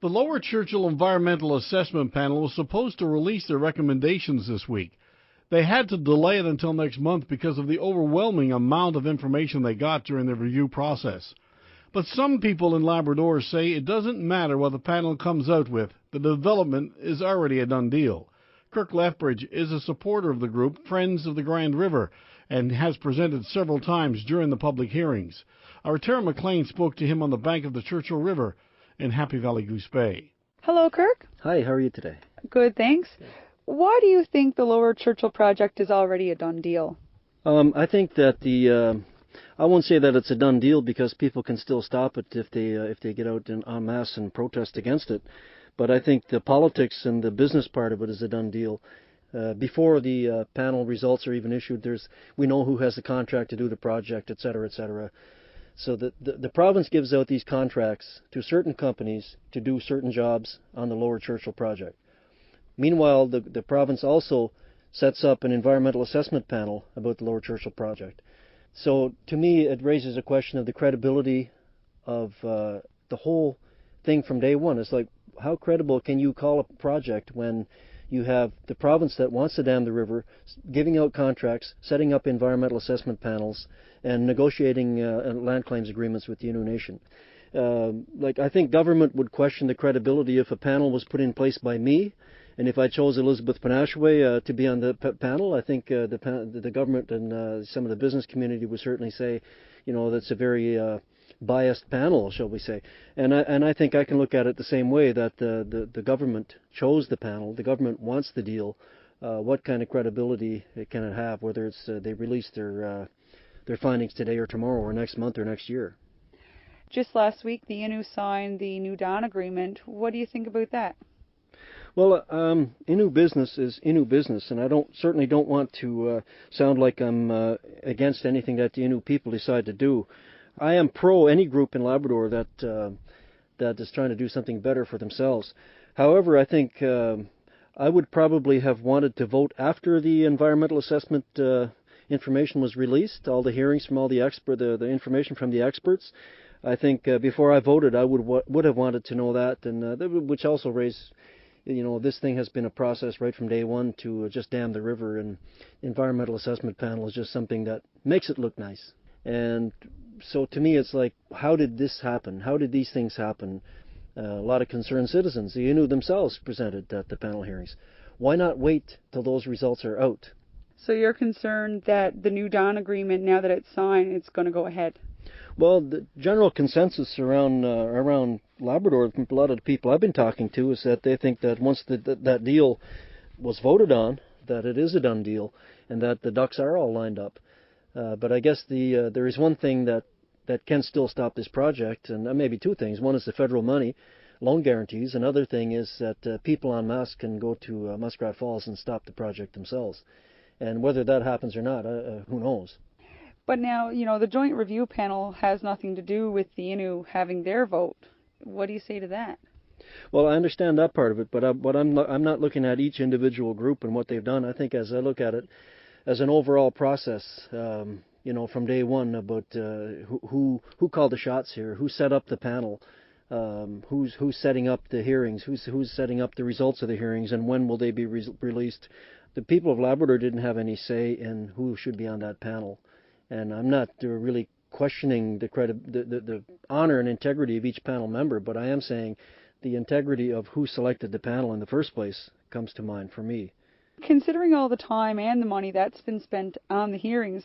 The Lower Churchill Environmental Assessment Panel was supposed to release their recommendations this week. They had to delay it until next month because of the overwhelming amount of information they got during the review process. But some people in Labrador say it doesn't matter what the panel comes out with. The development is already a done deal. Kirk Lethbridge is a supporter of the group Friends of the Grand River and has presented several times during the public hearings. Our Tara McLean spoke to him on the bank of the Churchill River in Happy Valley Goose Bay. Hello, Kirk. Hi, how are you today? Good, thanks. Why do you think the Lower Churchill project is already a done deal? I think that I won't say that it's a done deal because people can still stop it if they get out en masse and protest against it. But I think the politics and the business part of it is a done deal. Before the panel results are even issued, we know who has the contract to do the project, et cetera, et cetera. So the province gives out these contracts to certain companies to do certain jobs on the Lower Churchill project. Meanwhile, the province also sets up an environmental assessment panel about the Lower Churchill project. So to me, it raises a question of the credibility of the whole thing from day one. It's like, how credible can you call a project when you have the province that wants to dam the river, giving out contracts, setting up environmental assessment panels, and negotiating land claims agreements with the Innu Nation? I think government would question the credibility if a panel was put in place by me, and if I chose Elizabeth Panashway to be on the panel. I think the government and some of the business community would certainly say, that's a very biased panel, shall we say. And I think I can look at it the same way, that the government chose the panel, the government wants the deal. What kind of credibility can it have, whether it's they release their findings today or tomorrow or next month or next year? Just last week, the Innu signed the New Dawn agreement. What do you think about that? Well, Innu business is Innu business, and I certainly don't want to sound like I'm against anything that the Innu people decide to do. I am pro any group in Labrador that is trying to do something better for themselves. However, I think I would probably have wanted to vote after the environmental assessment information was released, all the hearings from all the the information from the experts. I think before I voted, I would have wanted to know that, and which also raised, this thing has been a process right from day one to just dam the river, and environmental assessment panel is just something that makes it look nice. And so to me, it's like, how did this happen? How did these things happen? A lot of concerned citizens, the Innu themselves, presented at the panel hearings. Why not wait till those results are out? So you're concerned that the New Dawn agreement, now that it's signed, it's going to go ahead? Well, the general consensus around Labrador, from a lot of the people I've been talking to, is that they think that once that deal was voted on, that it is a done deal, and that the ducks are all lined up. But I guess there is one thing that can still stop this project, and maybe two things. One is the federal money, loan guarantees. Another thing is that people en masse can go to Muskrat Falls and stop the project themselves. And whether that happens or not, who knows? But now, the Joint Review Panel has nothing to do with the Innu having their vote. What do you say to that? Well, I understand that part of it, but I'm not looking at each individual group and what they've done. I think as I look at it as an overall process, from day one, about who called the shots here, who set up the panel, who's setting up the hearings, who's setting up the results of the hearings, and when will they be released. The people of Labrador didn't have any say in who should be on that panel. And I'm not really questioning the honor and integrity of each panel member, but I am saying the integrity of who selected the panel in the first place comes to mind for me. Considering all the time and the money that's been spent on the hearings,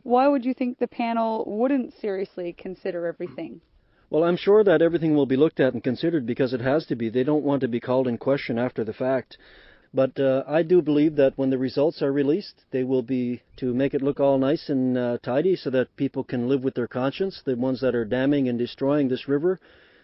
why would you think the panel wouldn't seriously consider everything? Well, I'm sure that everything will be looked at and considered because it has to be. They don't want to be called in question after the fact. But I do believe that when the results are released, they will be to make it look all nice and tidy so that people can live with their conscience, the ones that are damming and destroying this river,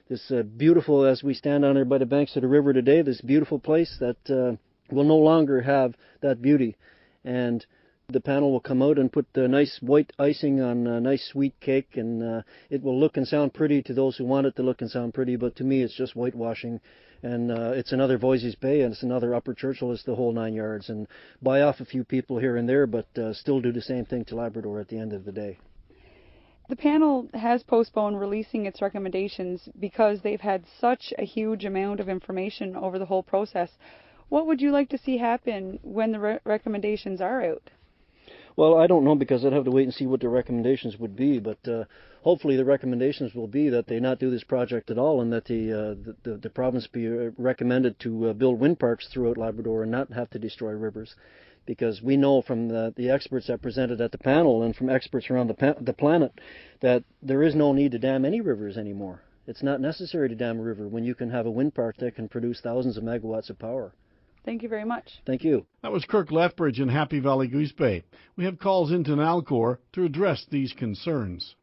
this beautiful, as we stand on there by the banks of the river today, this beautiful place that will no longer have that beauty. And the panel will come out and put the nice white icing on a nice sweet cake, and it will look and sound pretty to those who want it to look and sound pretty, but to me it's just whitewashing. And it's another Voisey's Bay, and it's another Upper Churchill. It's the whole 9 yards, and buy off a few people here and there, but still do the same thing to Labrador at the end of the day. The panel has postponed releasing its recommendations because they've had such a huge amount of information over the whole process. What would you like to see happen when the recommendations are out? Well, I don't know, because I'd have to wait and see what the recommendations would be, but hopefully the recommendations will be that they not do this project at all, and that the province be recommended to build wind parks throughout Labrador and not have to destroy rivers. Because we know from the experts that presented at the panel and from experts around the planet that there is no need to dam any rivers anymore. It's not necessary to dam a river when you can have a wind park that can produce thousands of megawatts of power. Thank you very much. Thank you. That was Kirk Lethbridge in Happy Valley Goose Bay. We have calls into Nalcor to address these concerns.